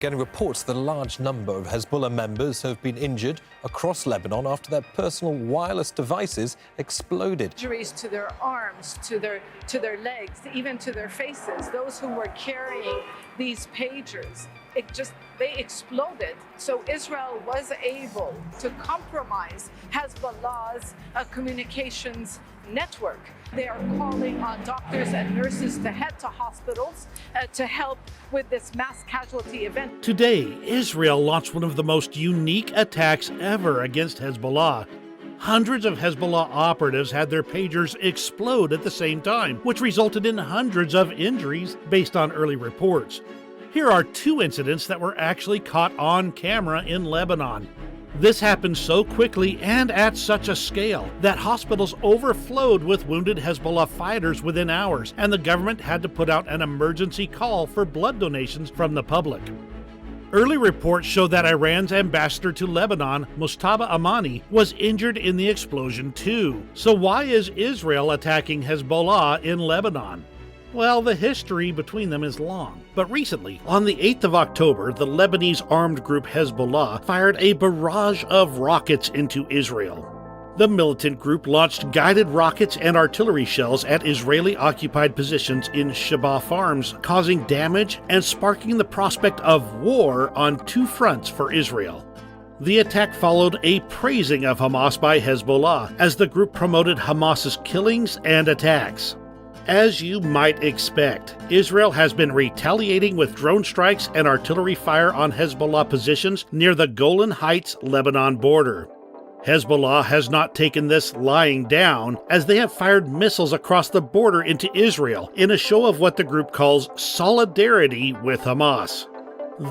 Getting reports that a large number of Hezbollah members have been injured across Lebanon after their personal wireless devices exploded. Injuries to their arms, to their legs, even to their faces. Those who were carrying these pagers, they exploded. So Israel was able to compromise Hezbollah's communications network. They are calling on doctors and nurses to head to hospitals to help with this mass casualty event. Today, Israel launched one of the most unique attacks ever against Hezbollah. Hundreds of Hezbollah operatives had their pagers explode at the same time, which resulted in hundreds of injuries based on early reports. Here are two incidents that were actually caught on camera in Lebanon. This happened so quickly and at such a scale that hospitals overflowed with wounded Hezbollah fighters within hours, and the government had to put out an emergency call for blood donations from the public. Early reports show that Iran's ambassador to Lebanon, Mustafa Amani, was injured in the explosion too. So why is Israel attacking Hezbollah in Lebanon? Well, the history between them is long. But recently, on the 8th of October, the Lebanese armed group Hezbollah fired a barrage of rockets into Israel. The militant group launched guided rockets and artillery shells at Israeli-occupied positions in Shebaa Farms, causing damage and sparking the prospect of war on two fronts for Israel. The attack followed a praising of Hamas by Hezbollah, as the group promoted Hamas's killings and attacks. As you might expect, Israel has been retaliating with drone strikes and artillery fire on Hezbollah positions near the Golan Heights Lebanon border. Hezbollah has not taken this lying down, as they have fired missiles across the border into Israel in a show of what the group calls solidarity with Hamas.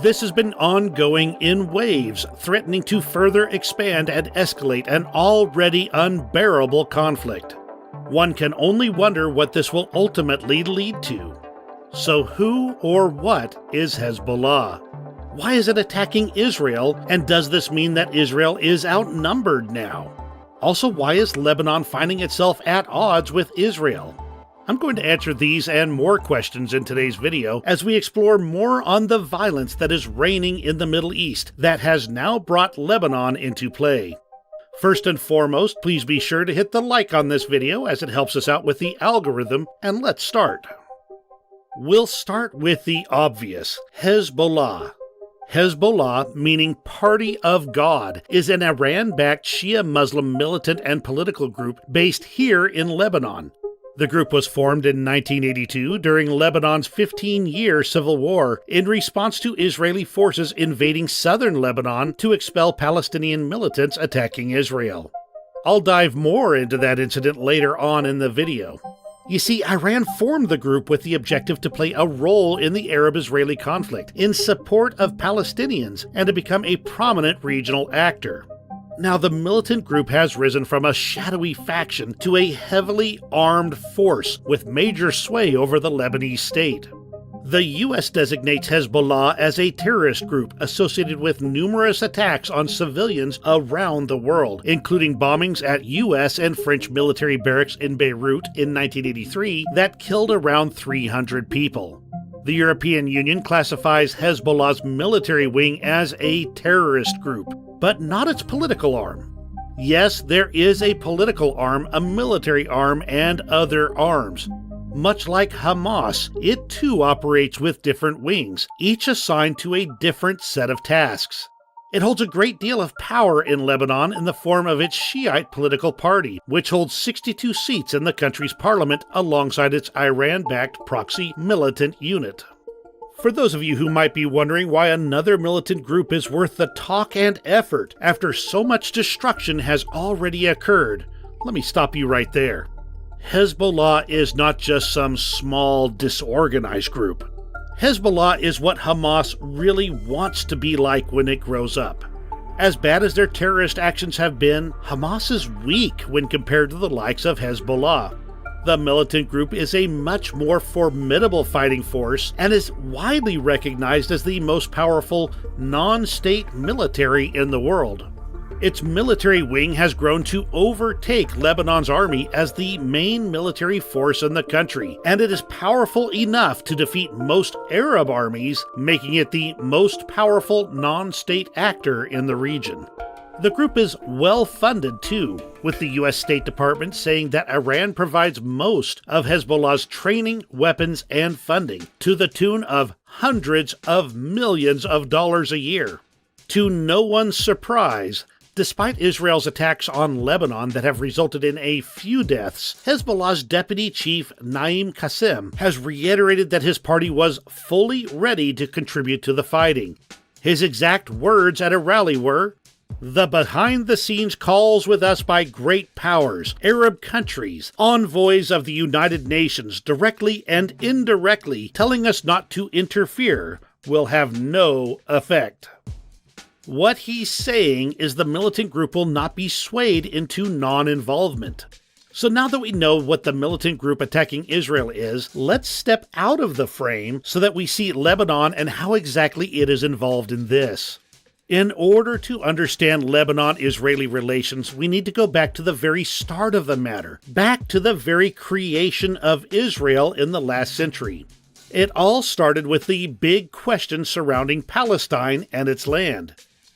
This has been ongoing in waves, threatening to further expand and escalate an already unbearable conflict. One can only wonder what this will ultimately lead to. So who or what is Hezbollah? Why is it attacking Israel, and does this mean that Israel is outnumbered now? Also, why is Lebanon finding itself at odds with Israel? I'm going to answer these and more questions in today's video as we explore more on the violence that is reigning in the Middle East that has now brought Lebanon into play. First and foremost, please be sure to hit the like on this video as it helps us out with the algorithm, and let's start. We'll start with the obvious, Hezbollah. Hezbollah, meaning Party of God, is an Iran-backed Shia Muslim militant and political group based here in Lebanon. The group was formed in 1982 during Lebanon's 15-year civil war in response to Israeli forces invading southern Lebanon to expel Palestinian militants attacking Israel. I'll dive more into that incident later on in the video. You see, Iran formed the group with the objective to play a role in the Arab-Israeli conflict in support of Palestinians and to become a prominent regional actor. Now, the militant group has risen from a shadowy faction to a heavily armed force with major sway over the Lebanese state. The U.S. designates Hezbollah as a terrorist group associated with numerous attacks on civilians around the world, including bombings at U.S. and French military barracks in Beirut in 1983 that killed around 300 people. The European Union classifies Hezbollah's military wing as a terrorist group, but not its political arm. Yes, there is a political arm, a military arm, and other arms. Much like Hamas, it too operates with different wings, each assigned to a different set of tasks. It holds a great deal of power in Lebanon in the form of its Shiite political party, which holds 62 seats in the country's parliament alongside its Iran-backed proxy militant unit. For those of you who might be wondering why another militant group is worth the talk and effort after so much destruction has already occurred, let me stop you right there. Hezbollah is not just some small, disorganized group. Hezbollah is what Hamas really wants to be like when it grows up. As bad as their terrorist actions have been, Hamas is weak when compared to the likes of Hezbollah. The militant group is a much more formidable fighting force and is widely recognized as the most powerful non-state military in the world. Its military wing has grown to overtake Lebanon's army as the main military force in the country, and it is powerful enough to defeat most Arab armies, making it the most powerful non-state actor in the region. The group is well funded too, with the U.S. State Department saying that Iran provides most of Hezbollah's training, weapons, and funding, to the tune of hundreds of millions of dollars a year. To no one's surprise, despite Israel's attacks on Lebanon that have resulted in a few deaths, Hezbollah's deputy chief Naim Qassem has reiterated that his party was fully ready to contribute to the fighting. His exact words at a rally were, "The behind-the-scenes calls with us by great powers, Arab countries, envoys of the United Nations, directly and indirectly telling us not to interfere, will have no effect." What he's saying is the militant group will not be swayed into non-involvement. So now that we know what the militant group attacking Israel is, let's step out of the frame so that we see Lebanon and how exactly it is involved in this. In order to understand Lebanon-Israeli relations, we need to go back to the very start of the matter, back to the very creation of Israel in the last century. It all started with the big question surrounding Palestine and its land.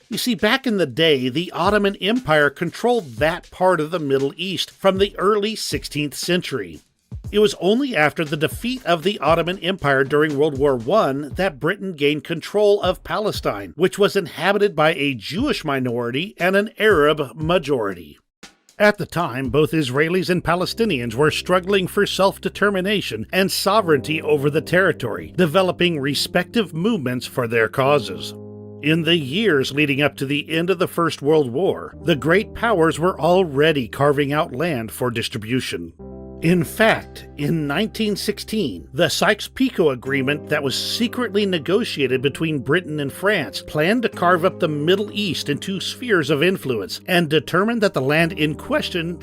You see, back in the day, the Ottoman Empire controlled that part of the Middle East from the early 16th century. It was only after the defeat of the Ottoman Empire during World War I that Britain gained control of Palestine, which was inhabited by a Jewish minority and an Arab majority. At the time, both Israelis and Palestinians were struggling for self-determination and sovereignty over the territory, developing respective movements for their causes. In the years leading up to the end of the First World War, the great powers were already carving out land for distribution. In fact, in 1916, the Sykes-Picot Agreement that was secretly negotiated between Britain and France planned to carve up the Middle East into spheres of influence and determined that the land in question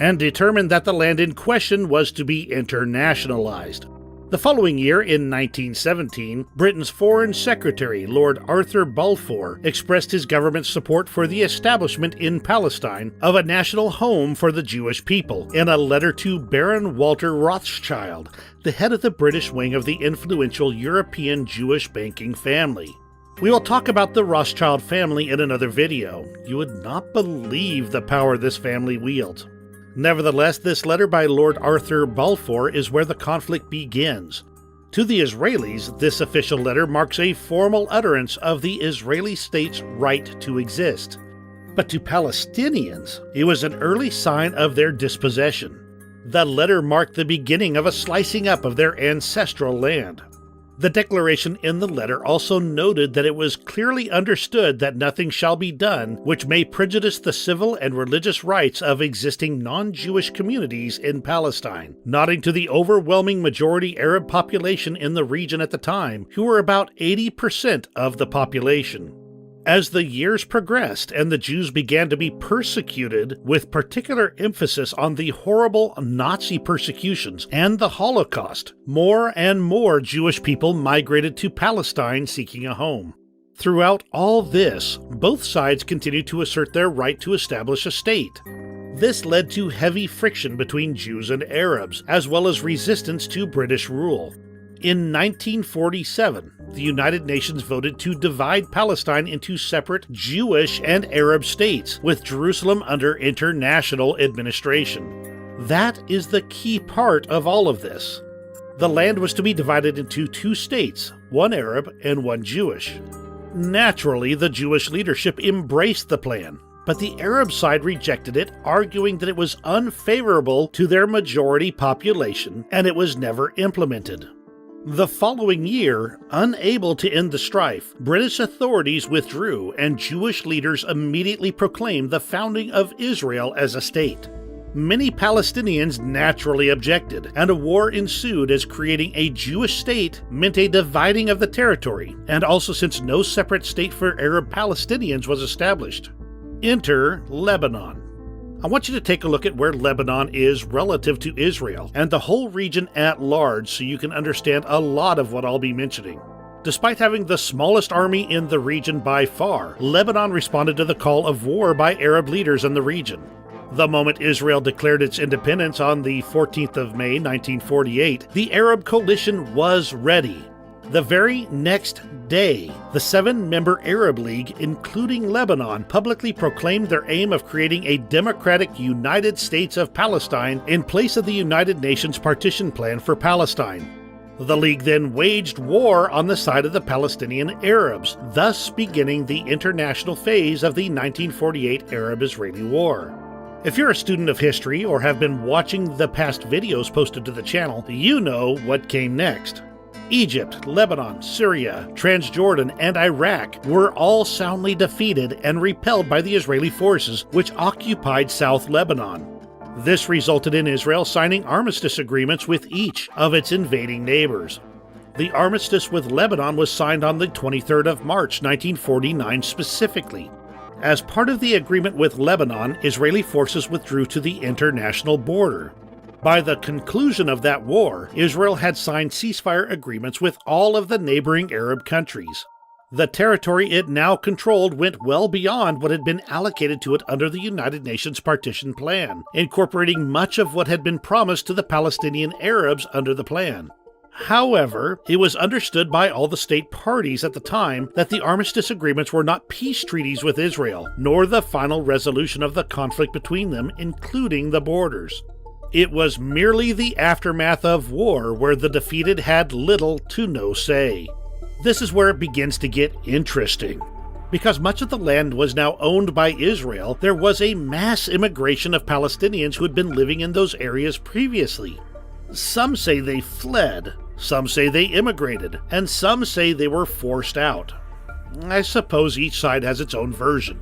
was to be internationalized. The following year, in 1917, Britain's Foreign Secretary, Lord Arthur Balfour, expressed his government's support for the establishment in Palestine of a national home for the Jewish people in a letter to Baron Walter Rothschild, the head of the British wing of the influential European Jewish banking family. We will talk about the Rothschild family in another video. You would not believe the power this family wields. Nevertheless, this letter by Lord Arthur Balfour is where the conflict begins. To the Israelis, this official letter marks a formal utterance of the Israeli state's right to exist. But to Palestinians, it was an early sign of their dispossession. The letter marked the beginning of a slicing up of their ancestral land. The declaration in the letter also noted that it was clearly understood that nothing shall be done which may prejudice the civil and religious rights of existing non-Jewish communities in Palestine, nodding to the overwhelming majority Arab population in the region at the time, who were about 80% of the population. As the years progressed and the Jews began to be persecuted, with particular emphasis on the horrible Nazi persecutions and the Holocaust, more and more Jewish people migrated to Palestine seeking a home. Throughout all this, both sides continued to assert their right to establish a state. This led to heavy friction between Jews and Arabs, as well as resistance to British rule. In 1947, the United Nations voted to divide Palestine into separate Jewish and Arab states, with Jerusalem under international administration. That is the key part of all of this. The land was to be divided into two states, one Arab and one Jewish. Naturally, the Jewish leadership embraced the plan, but the Arab side rejected it, arguing that it was unfavorable to their majority population, and it was never implemented. The following year, unable to end the strife, British authorities withdrew and Jewish leaders immediately proclaimed the founding of Israel as a state. Many Palestinians naturally objected, and a war ensued as creating a Jewish state meant a dividing of the territory, and also since no separate state for Arab Palestinians was established. Enter Lebanon. I want you to take a look at where Lebanon is relative to Israel and the whole region at large so you can understand a lot of what I'll be mentioning. Despite having the smallest army in the region by far, Lebanon responded to the call of war by Arab leaders in the region. The moment Israel declared its independence on the 14th of May 1948, the Arab coalition was ready. The very next day, the 7-member Arab League, including Lebanon, publicly proclaimed their aim of creating a democratic United States of Palestine in place of the United Nations partition plan for Palestine. The League then waged war on the side of the Palestinian Arabs, thus beginning the international phase of the 1948 Arab-Israeli War. If you're a student of history or have been watching the past videos posted to the channel, you know what came next. Egypt, Lebanon, Syria, Transjordan, and Iraq were all soundly defeated and repelled by the Israeli forces, which occupied South Lebanon. This resulted in Israel signing armistice agreements with each of its invading neighbors. The armistice with Lebanon was signed on the 23rd of March 1949 specifically. As part of the agreement with Lebanon, Israeli forces withdrew to the international border. By the conclusion of that war, Israel had signed ceasefire agreements with all of the neighboring Arab countries. The territory it now controlled went well beyond what had been allocated to it under the United Nations partition plan, incorporating much of what had been promised to the Palestinian Arabs under the plan. However, it was understood by all the state parties at the time that the armistice agreements were not peace treaties with Israel, nor the final resolution of the conflict between them, including the borders. It was merely the aftermath of war where the defeated had little to no say. This is where it begins to get interesting. Because much of the land was now owned by Israel, there was a mass immigration of Palestinians who had been living in those areas previously. Some say they fled, some say they immigrated, and some say they were forced out. I suppose each side has its own version.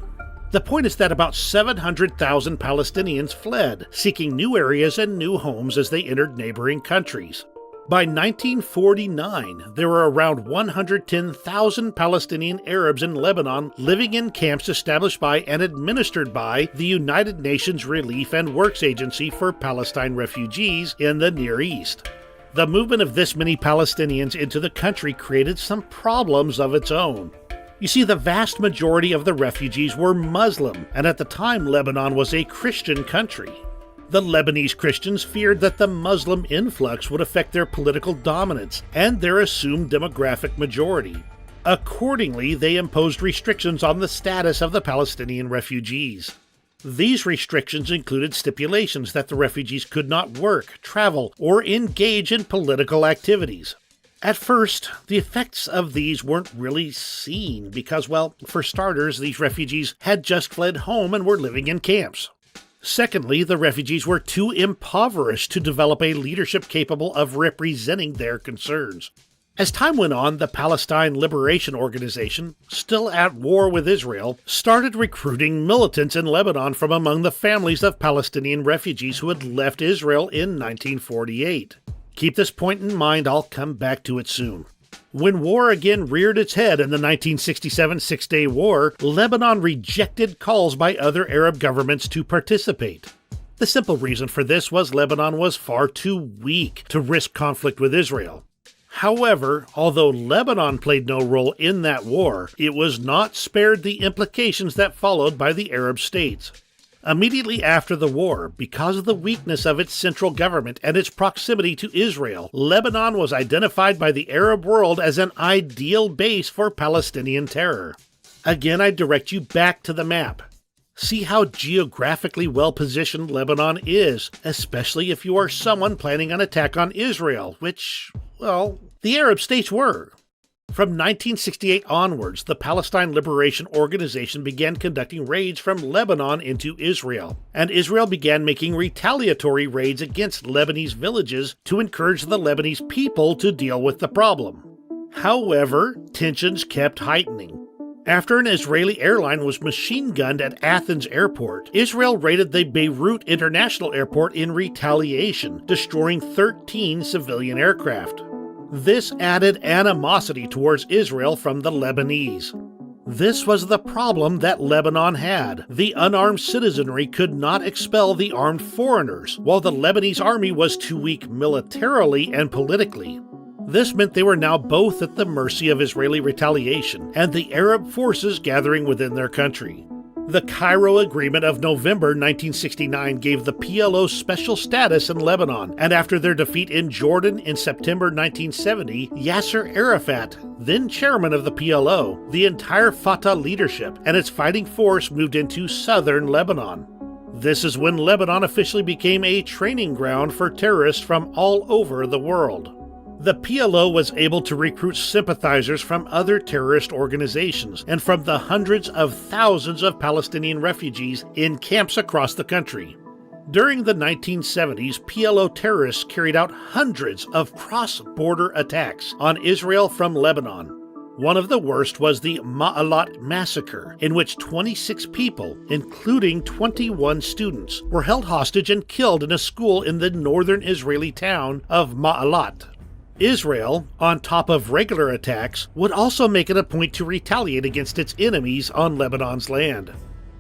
The point is that about 700,000 Palestinians fled, seeking new areas and new homes as they entered neighboring countries. By 1949, there were around 110,000 Palestinian Arabs in Lebanon living in camps established by and administered by the United Nations Relief and Works Agency for Palestine Refugees in the Near East. The movement of this many Palestinians into the country created some problems of its own. You see, the vast majority of the refugees were Muslim, and at the time Lebanon was a Christian country. The Lebanese Christians feared that the Muslim influx would affect their political dominance and their assumed demographic majority. Accordingly, they imposed restrictions on the status of the Palestinian refugees. These restrictions included stipulations that the refugees could not work, travel, or engage in political activities. At first, the effects of these weren't really seen because, well, for starters, these refugees had just fled home and were living in camps. Secondly, the refugees were too impoverished to develop a leadership capable of representing their concerns. As time went on, the Palestine Liberation Organization, still at war with Israel, started recruiting militants in Lebanon from among the families of Palestinian refugees who had left Israel in 1948. Keep this point in mind, I'll come back to it soon. When war again reared its head in the 1967 Six-Day War, Lebanon rejected calls by other Arab governments to participate. The simple reason for this was Lebanon was far too weak to risk conflict with Israel. However, although Lebanon played no role in that war, it was not spared the implications that followed by the Arab states. Immediately after the war, because of the weakness of its central government and its proximity to Israel, Lebanon was identified by the Arab world as an ideal base for Palestinian terror. Again, I direct you back to the map. See how geographically well-positioned Lebanon is, especially if you are someone planning an attack on Israel, which, well, the Arab states were. From 1968 onwards, the Palestine Liberation Organization began conducting raids from Lebanon into Israel, and Israel began making retaliatory raids against Lebanese villages to encourage the Lebanese people to deal with the problem. However, tensions kept heightening. After an Israeli airline was machine-gunned at Athens Airport, Israel raided the Beirut International Airport in retaliation, destroying 13 civilian aircraft. This added animosity towards Israel from the Lebanese. This was the problem that Lebanon had. The unarmed citizenry could not expel the armed foreigners, while the Lebanese army was too weak militarily and politically. This meant they were now both at the mercy of Israeli retaliation and the Arab forces gathering within their country. The Cairo Agreement of November 1969 gave the PLO special status in Lebanon, and after their defeat in Jordan in September 1970, Yasser Arafat, then chairman of the PLO, the entire Fatah leadership, and its fighting force moved into southern Lebanon. This is when Lebanon officially became a training ground for terrorists from all over the world. The PLO was able to recruit sympathizers from other terrorist organizations and from the hundreds of thousands of Palestinian refugees in camps across the country. During the 1970s, PLO terrorists carried out hundreds of cross-border attacks on Israel from Lebanon. One of the worst was the Ma'alat massacre, in which 26 people, including 21 students, were held hostage and killed in a school in the northern Israeli town of Ma'alat. Israel, on top of regular attacks, would also make it a point to retaliate against its enemies on Lebanon's land.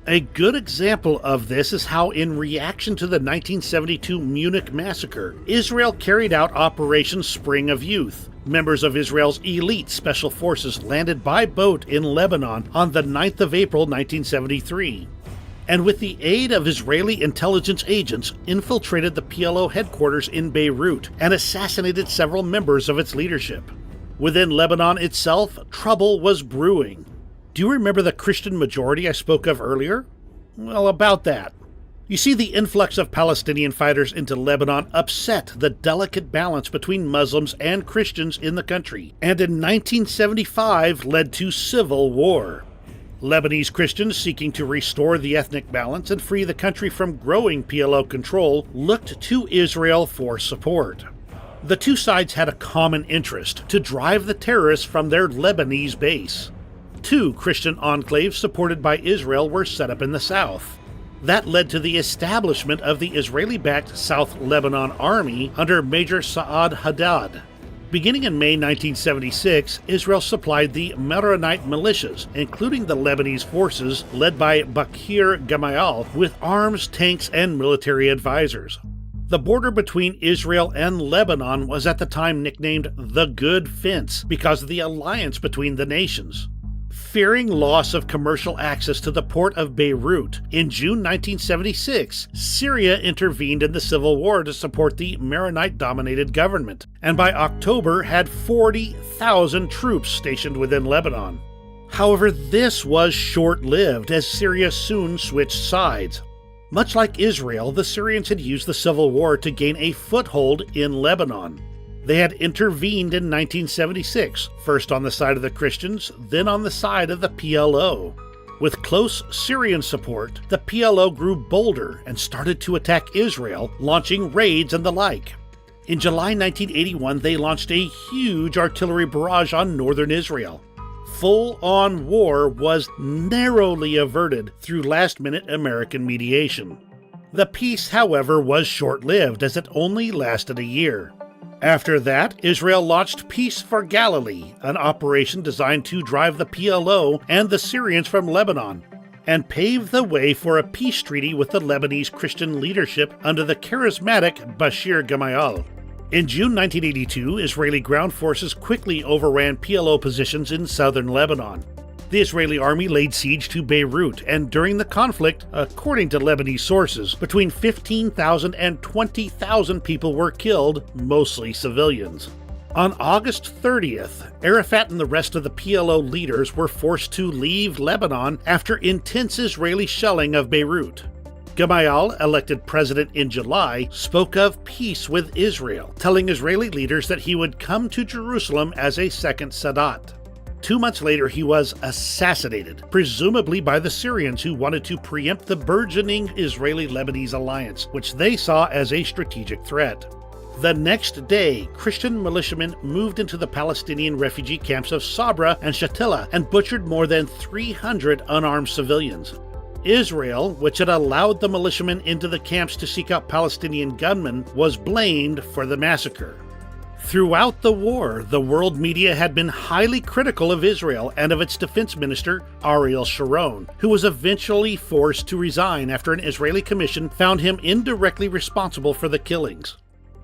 A good example of this is how, in reaction to the 1972 Munich massacre, Israel carried out Operation Spring of Youth. Members of Israel's elite special forces landed by boat in Lebanon on the 9th of April 1973. And with the aid of Israeli intelligence agents, infiltrated the PLO headquarters in Beirut and assassinated several members of its leadership. Within Lebanon itself, trouble was brewing. Do you remember the Christian majority I spoke of earlier? Well, about that. You see, the influx of Palestinian fighters into Lebanon upset the delicate balance between Muslims and Christians in the country, and in 1975 led to civil war. Lebanese Christians seeking to restore the ethnic balance and free the country from growing PLO control looked to Israel for support. The two sides had a common interest: to drive the terrorists from their Lebanese base. Two Christian enclaves supported by Israel were set up in the south. That led to the establishment of the Israeli-backed South Lebanon Army under Major Saad Haddad. Beginning in May 1976, Israel supplied the Maronite militias, including the Lebanese forces led by Bakir Gamayal, with arms, tanks, and military advisors. The border between Israel and Lebanon was at the time nicknamed the Good Fence because of the alliance between the nations. Fearing loss of commercial access to the port of Beirut, in June 1976, Syria intervened in the civil war to support the Maronite-dominated government, and by October had 40,000 troops stationed within Lebanon. However, this was short-lived, as Syria soon switched sides. Much like Israel, the Syrians had used the civil war to gain a foothold in Lebanon. They had intervened in 1976, first on the side of the Christians, then on the side of the PLO. With close Syrian support, the PLO grew bolder and started to attack Israel, launching raids and the like. In July 1981, they launched a huge artillery barrage on northern Israel. Full-on war was narrowly averted through last-minute American mediation. The peace, however, was short-lived, as it only lasted a year. After that, Israel launched Peace for Galilee, an operation designed to drive the PLO and the Syrians from Lebanon, and pave the way for a peace treaty with the Lebanese Christian leadership under the charismatic Bashir Gamayal. In June 1982, Israeli ground forces quickly overran PLO positions in southern Lebanon. The Israeli army laid siege to Beirut, and during the conflict, according to Lebanese sources, between 15,000 and 20,000 people were killed, mostly civilians. On August 30th, Arafat and the rest of the PLO leaders were forced to leave Lebanon after intense Israeli shelling of Beirut. Gamayal, elected president in July, spoke of peace with Israel, telling Israeli leaders that he would come to Jerusalem as a second Sadat. 2 months later, he was assassinated, presumably by the Syrians who wanted to preempt the burgeoning Israeli-Lebanese alliance, which they saw as a strategic threat. The next day, Christian militiamen moved into the Palestinian refugee camps of Sabra and Shatila and butchered more than 300 unarmed civilians. Israel, which had allowed the militiamen into the camps to seek out Palestinian gunmen, was blamed for the massacre. Throughout the war, the world media had been highly critical of Israel and of its defense minister, Ariel Sharon, who was eventually forced to resign after an Israeli commission found him indirectly responsible for the killings.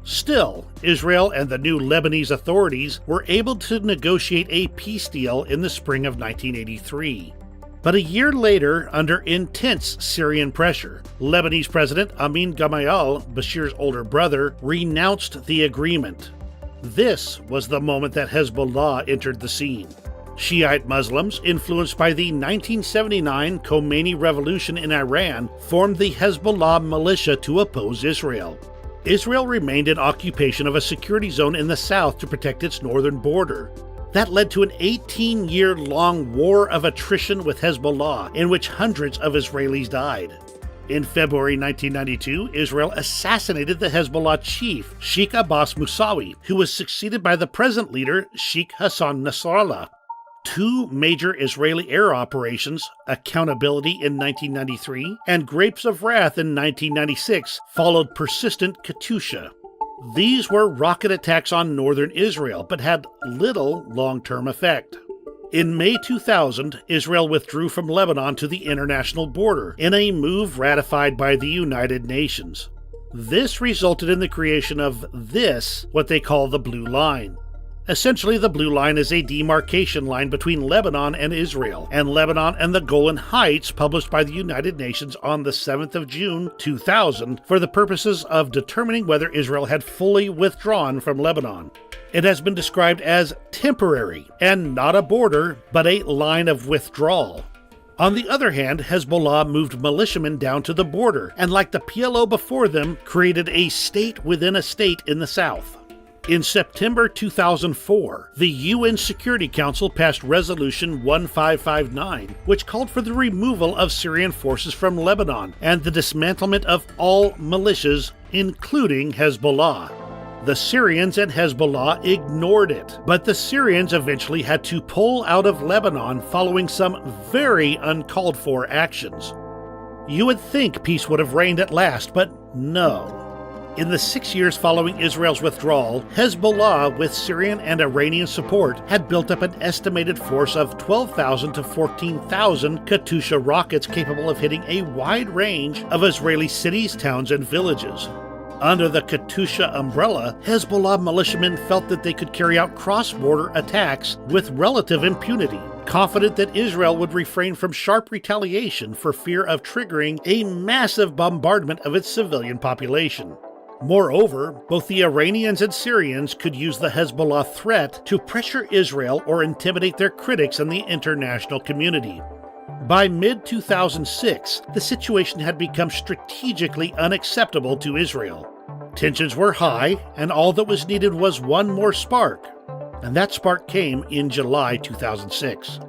Still, Israel and the new Lebanese authorities were able to negotiate a peace deal in the spring of 1983. But a year later, under intense Syrian pressure, Lebanese President Amin Gamayel, Bashir's older brother, renounced the agreement. This was the moment that Hezbollah entered the scene. Shiite Muslims, influenced by the 1979 Khomeini revolution in Iran, formed the Hezbollah militia to oppose Israel. Israel remained in occupation of a security zone in the south to protect its northern border. That led to an 18-year-long war of attrition with Hezbollah, in which hundreds of Israelis died. In February 1992, Israel assassinated the Hezbollah chief, Sheikh Abbas Musawi, who was succeeded by the present leader, Sheikh Hassan Nasrallah. Two major Israeli air operations, Accountability in 1993 and Grapes of Wrath in 1996, followed persistent Katyusha. These were rocket attacks on northern Israel, but had little long-term effect. In May 2000, Israel withdrew from Lebanon to the international border in a move ratified by the United Nations. This resulted in the creation of what they call the Blue Line. Essentially, the Blue Line is a demarcation line between Lebanon and Israel, and Lebanon and the Golan Heights, published by the United Nations on the 7th of June 2000 for the purposes of determining whether Israel had fully withdrawn from Lebanon. It has been described as temporary and not a border, but a line of withdrawal. On the other hand, Hezbollah moved militiamen down to the border, and like the PLO before them, created a state within a state in the south. In September 2004, the UN Security Council passed Resolution 1559, which called for the removal of Syrian forces from Lebanon and the dismantlement of all militias, including Hezbollah. The Syrians and Hezbollah ignored it, but the Syrians eventually had to pull out of Lebanon following some very uncalled for actions. You would think peace would have reigned at last, but no. In the 6 years following Israel's withdrawal, Hezbollah, with Syrian and Iranian support, had built up an estimated force of 12,000 to 14,000 Katyusha rockets capable of hitting a wide range of Israeli cities, towns, and villages. Under the Katyusha umbrella, Hezbollah militiamen felt that they could carry out cross-border attacks with relative impunity, confident that Israel would refrain from sharp retaliation for fear of triggering a massive bombardment of its civilian population. Moreover, both the Iranians and Syrians could use the Hezbollah threat to pressure Israel or intimidate their critics in the international community. By mid-2006, the situation had become strategically unacceptable to Israel. Tensions were high, and all that was needed was one more spark. And that spark came in July 2006.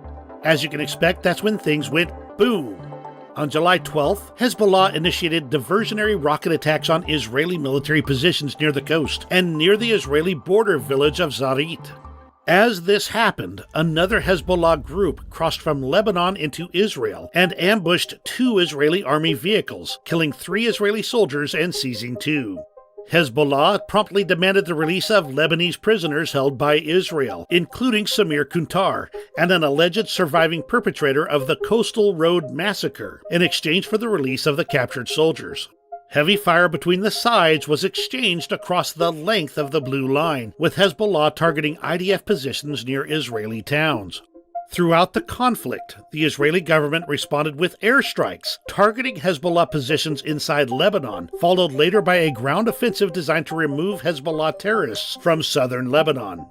As you can expect, that's when things went boom. On July 12th, Hezbollah initiated diversionary rocket attacks on Israeli military positions near the coast and near the Israeli border village of Zarit. As this happened, another Hezbollah group crossed from Lebanon into Israel and ambushed 2 Israeli army vehicles, killing 3 Israeli soldiers and seizing 2. Hezbollah promptly demanded the release of Lebanese prisoners held by Israel, including Samir Kuntar, and an alleged surviving perpetrator of the Coastal Road massacre, in exchange for the release of the captured soldiers. Heavy fire between the sides was exchanged across the length of the Blue Line, with Hezbollah targeting IDF positions near Israeli towns. Throughout the conflict, the Israeli government responded with airstrikes, targeting Hezbollah positions inside Lebanon, followed later by a ground offensive designed to remove Hezbollah terrorists from southern Lebanon.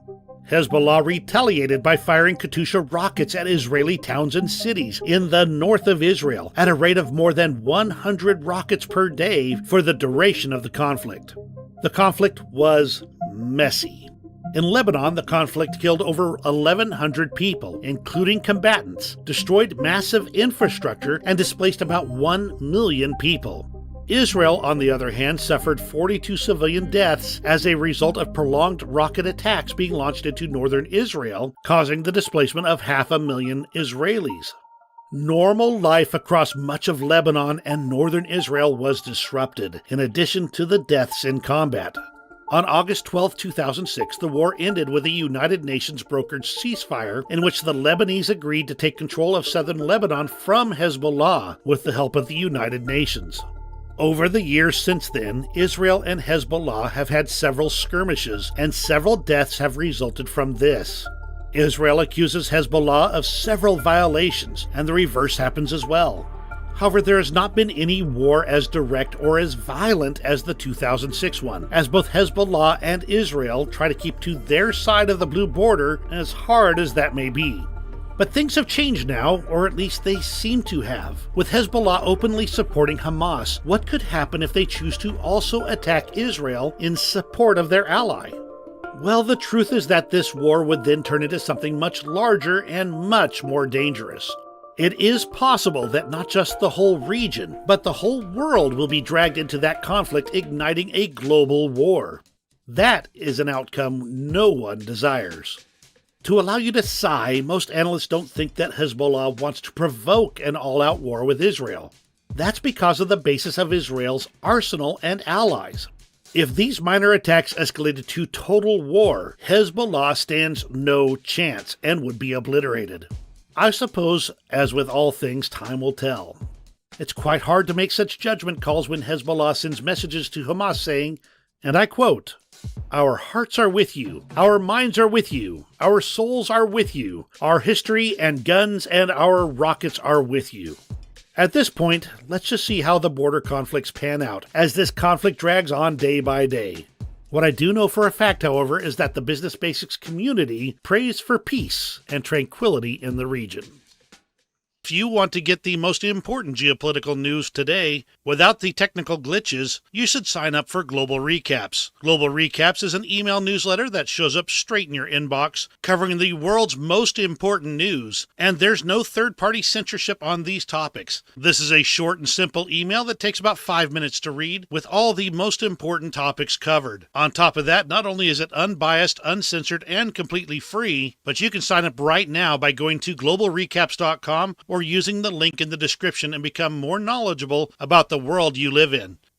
Hezbollah retaliated by firing Katyusha rockets at Israeli towns and cities in the north of Israel at a rate of more than 100 rockets per day for the duration of the conflict. The conflict was messy. In Lebanon, the conflict killed over 1,100 people, including combatants, destroyed massive infrastructure, and displaced about 1 million people. Israel, on the other hand, suffered 42 civilian deaths as a result of prolonged rocket attacks being launched into northern Israel, causing the displacement of 500,000 Israelis. Normal life across much of Lebanon and northern Israel was disrupted, in addition to the deaths in combat. On August 12, 2006, the war ended with a United Nations brokered ceasefire in which the Lebanese agreed to take control of southern Lebanon from Hezbollah with the help of the United Nations. Over the years since then, Israel and Hezbollah have had several skirmishes, and several deaths have resulted from this. Israel accuses Hezbollah of several violations, and the reverse happens as well. However, there has not been any war as direct or as violent as the 2006 one, as both Hezbollah and Israel try to keep to their side of the blue border, as hard as that may be. But things have changed now, or at least they seem to have. With Hezbollah openly supporting Hamas, what could happen if they choose to also attack Israel in support of their ally? Well, the truth is that this war would then turn into something much larger and much more dangerous. It is possible that not just the whole region, but the whole world will be dragged into that conflict, igniting a global war. That is an outcome no one desires. To allow you to sigh, most analysts don't think that Hezbollah wants to provoke an all-out war with Israel. That's because of the basis of Israel's arsenal and allies. If these minor attacks escalated to total war, Hezbollah stands no chance and would be obliterated. I suppose, as with all things, time will tell. It's quite hard to make such judgment calls when Hezbollah sends messages to Hamas saying, and I quote, "Our hearts are with you, our minds are with you, our souls are with you, our history and guns and our rockets are with you." At this point, let's just see how the border conflicts pan out, as this conflict drags on day by day. What I do know for a fact, however, is that the Business Basics community prays for peace and tranquility in the region. If you want to get the most important geopolitical news today without the technical glitches, you should sign up for Global Recaps. Global Recaps is an email newsletter that shows up straight in your inbox, covering the world's most important news, and there's no third-party censorship on these topics. This is a short and simple email that takes about 5 minutes to read, with all the most important topics covered. On top of that, not only is it unbiased, uncensored, and completely free, but you can sign up right now by going to globalrecaps.com or using the link in the description and become more knowledgeable about the world you live in.